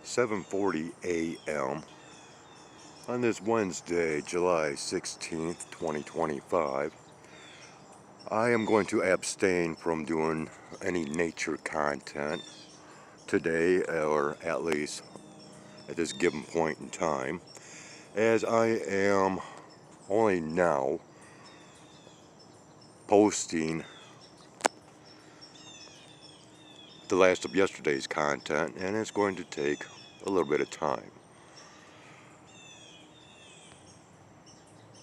7:40 a.m. on this Wednesday, July 16th, 2025. I am going to abstain from doing any nature content today, or at least at this given point in time, as I am only now posting the last of yesterday's content, and it's going to take a little bit of time.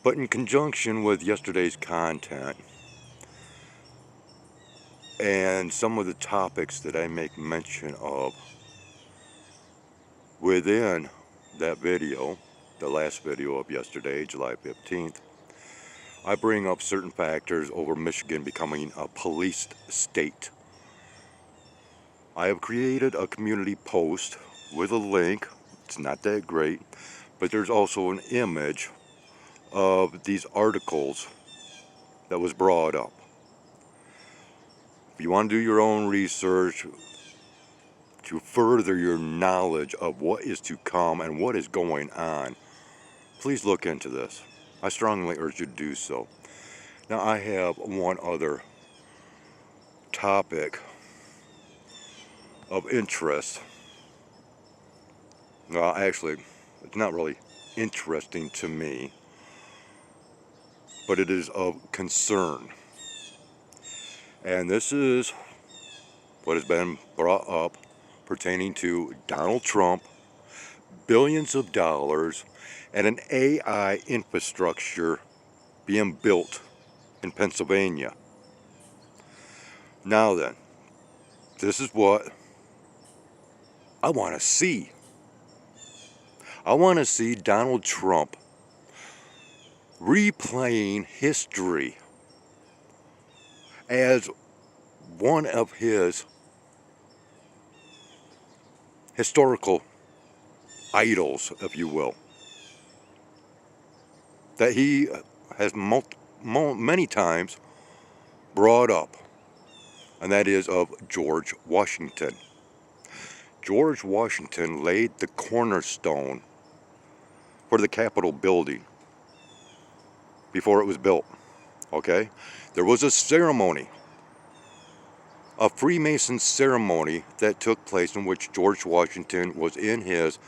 But in conjunction with yesterday's content and some of the topics that I make mention of within that video, the last video of yesterday, July 15th, I bring up certain factors over Michigan becoming a policed state. I have created a community post with a link. It's not that great, but there's also an image of these articles that was brought up. If you want to do your own research to further your knowledge of what is to come and what is going on, please look into this. I strongly urge you to do so. Now, I have one other topic of interest. Well, actually, it's not really interesting to me, but it is of concern. And this is what has been brought up pertaining to Donald Trump, billions of dollars, and an AI infrastructure being built in Pennsylvania. Now then, this is what I want to see. I want to see Donald Trump replaying history as one of his historical idols, if you will, that he has many times brought up, and that is of George Washington. George Washington laid the cornerstone for the Capitol building before it was built, okay? There was a ceremony, a Freemason ceremony that took place in which George Washington was in his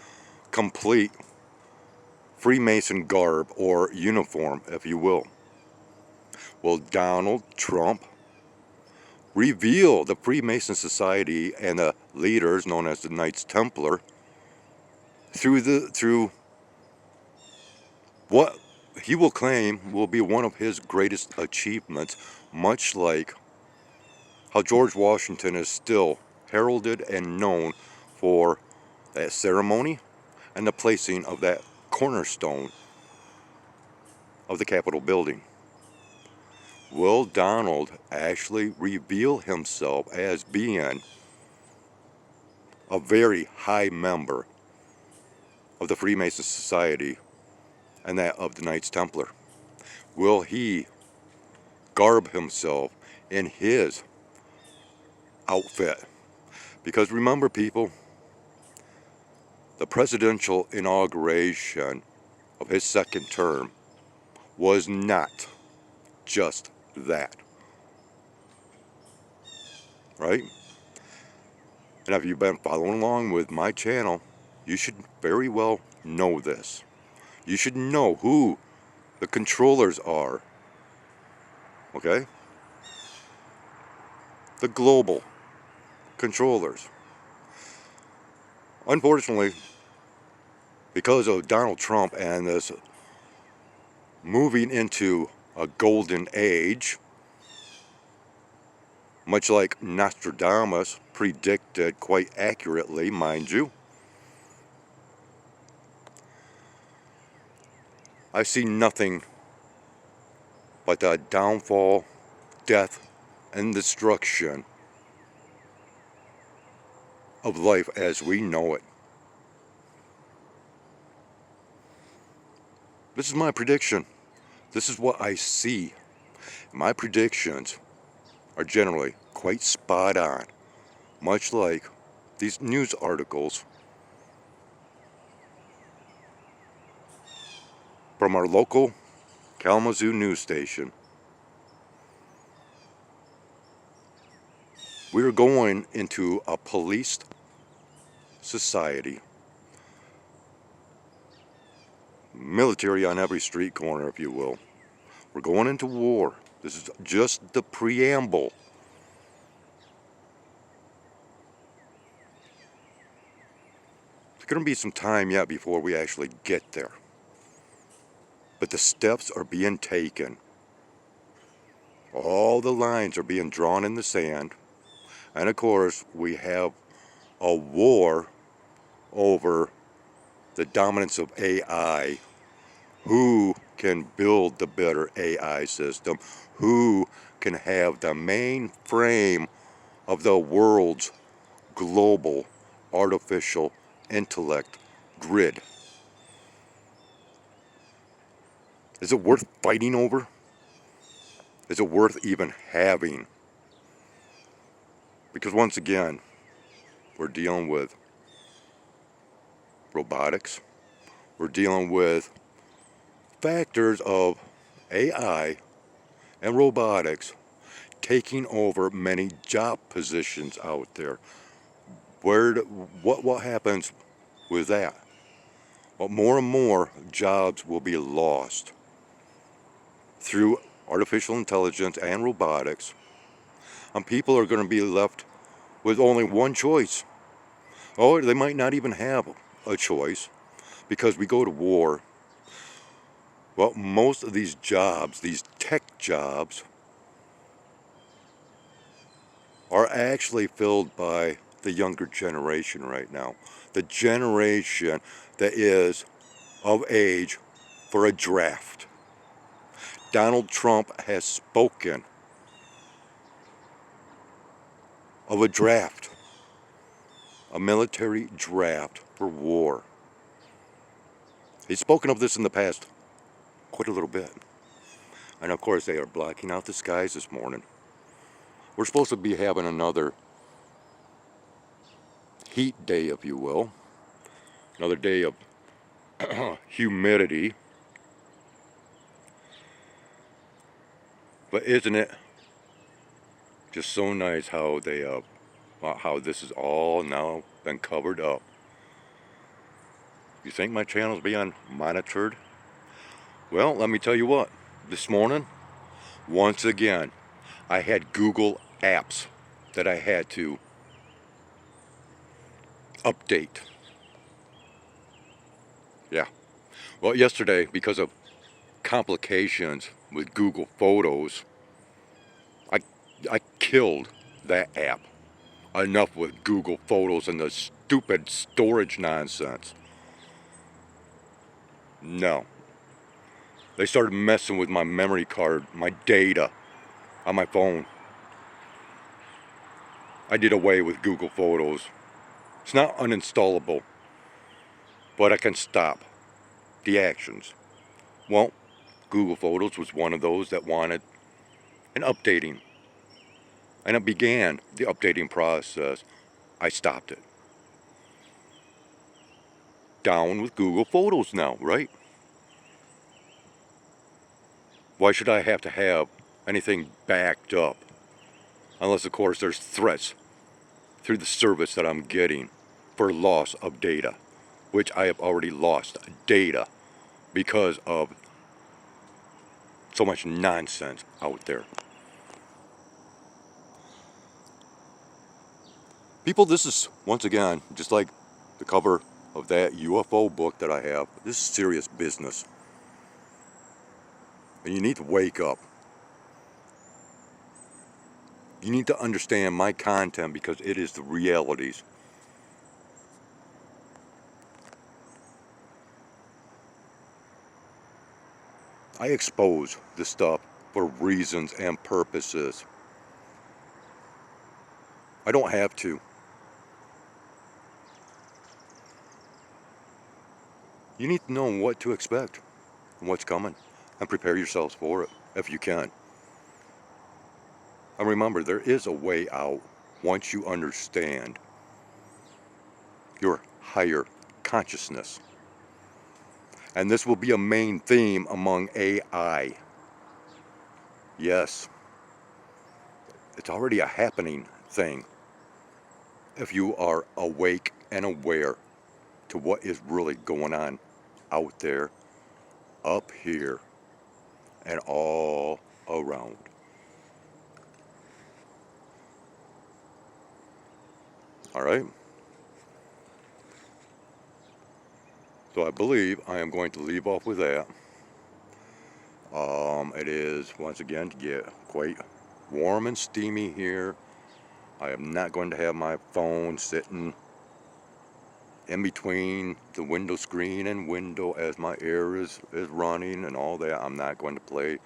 complete Freemason garb or uniform, if you will. Well, Donald Trump revealed the Freemason Society and the leaders known as the Knights Templar through what he will claim will be one of his greatest achievements, much like how George Washington is still heralded and known for that ceremony and the placing of that cornerstone of the Capitol building. Will Donald actually reveal himself as being a very high member of the Freemason Society and that of the Knights Templar? Will he garb himself in his outfit? Because remember, people, the presidential inauguration of his second term was not just that, right? And if you've been following along with my channel, you should very well know this. You should know who the controllers are, okay? The global controllers. Unfortunately, because of Donald Trump and this moving into a golden age, much like Nostradamus predicted quite accurately, mind you, I see nothing but the downfall, death, and destruction of life as we know it. This is my prediction. This is what I see. My predictions are generally quite spot on, much like these news articles from our local Kalamazoo news station. We are going into a policed society. Military on every street corner, if you will. We're going into war. This is just the preamble. There's going to be some time yet before we actually get there. But the steps are being taken. All the lines are being drawn in the sand. And of course, we have a war over the dominance of AI. Who can build the better AI system? Who can have the mainframe of the world's global artificial intellect grid? Is it worth fighting over? Is it worth even having? Because once again, we're dealing with robotics. We're dealing with factors of AI and robotics taking over many job positions out there. What happens with that? Well, more and more jobs will be lost through artificial intelligence and robotics, and people are going to be left with only one choice. Oh, they might not even have a choice because we go to war. Well, most of these jobs, these tech jobs, are actually filled by the younger generation right now. The generation that is of age for a draft. Donald Trump has spoken of a draft, a military draft for war. He's spoken of this in the past quite a little bit. And of course, they are blocking out the skies this morning. We're supposed to be having another heat day, if you will. Another day of humidity. But isn't it just so nice how how this has all now been covered up? You think my channel's being monitored? Well, let me tell you what. This morning, once again, I had Google apps that I had to update. Yeah. Well, yesterday, because of complications with Google Photos, I killed that app. Enough with Google Photos and the stupid storage nonsense. No. They started messing with my memory card, my data on my phone. I did away with Google Photos. It's not uninstallable, but I can stop the actions. Well, Google Photos was one of those that wanted an updating. And it began the updating process. I stopped it. Down with Google Photos now, right? Why should I have to have anything backed up? Unless, of course, there's threats through the service that I'm getting for loss of data, which I have already lost data because of so much nonsense out there. People, this is, once again, just like the cover of that UFO book that I have, this is serious business. And you need to wake up. You need to understand my content because it is the realities. I expose this stuff for reasons and purposes. I don't have to. You need to know what to expect and what's coming and prepare yourselves for it if you can. And remember, there is a way out once you understand your higher consciousness. And this will be a main theme among AI. Yes, it's already a happening thing if you are awake and aware to what is really going on out there, up here, and all around. All right? So I believe I am going to leave off with that. It is, once again, to get quite warm and steamy here. I am not going to have my phone sitting in between the window screen and window as my air is running and all that. I'm not going to play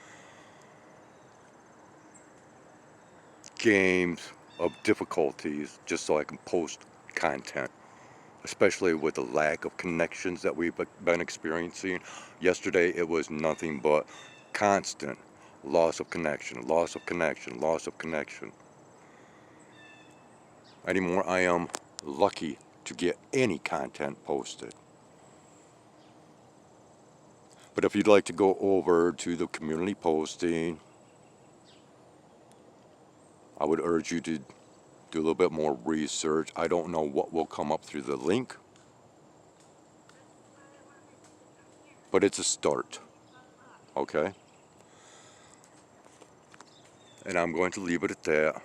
games of difficulties just so I can post content, especially with the lack of connections that we've been experiencing. Yesterday it was nothing but constant loss of connection, loss of connection, loss of connection. Anymore, I am lucky to get any content posted. But if you'd like to go over to the community posting, I would urge you to do a little bit more research. I don't know what will come up through the link, but it's a start, okay? And I'm going to leave it at that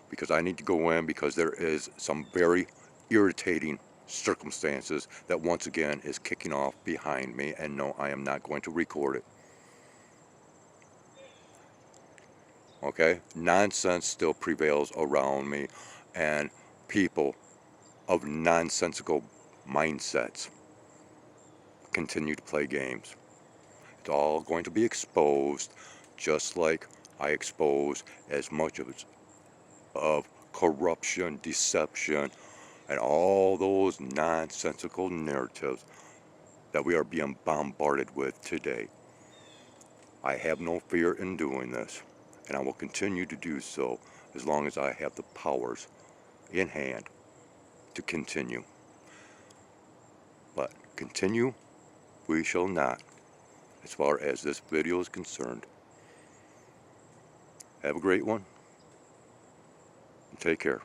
because I need to go in because there is some very irritating circumstances that once again is kicking off behind me, and no, I am not going to record it. Okay? Nonsense still prevails around me, and people of nonsensical mindsets continue to play games. It's all going to be exposed, just like I expose as much of corruption, deception, and all those nonsensical narratives that we are being bombarded with today. I have no fear in doing this, and I will continue to do so as long as I have the powers in hand to continue. But continue we shall not, as far as this video is concerned. Have a great one, and take care.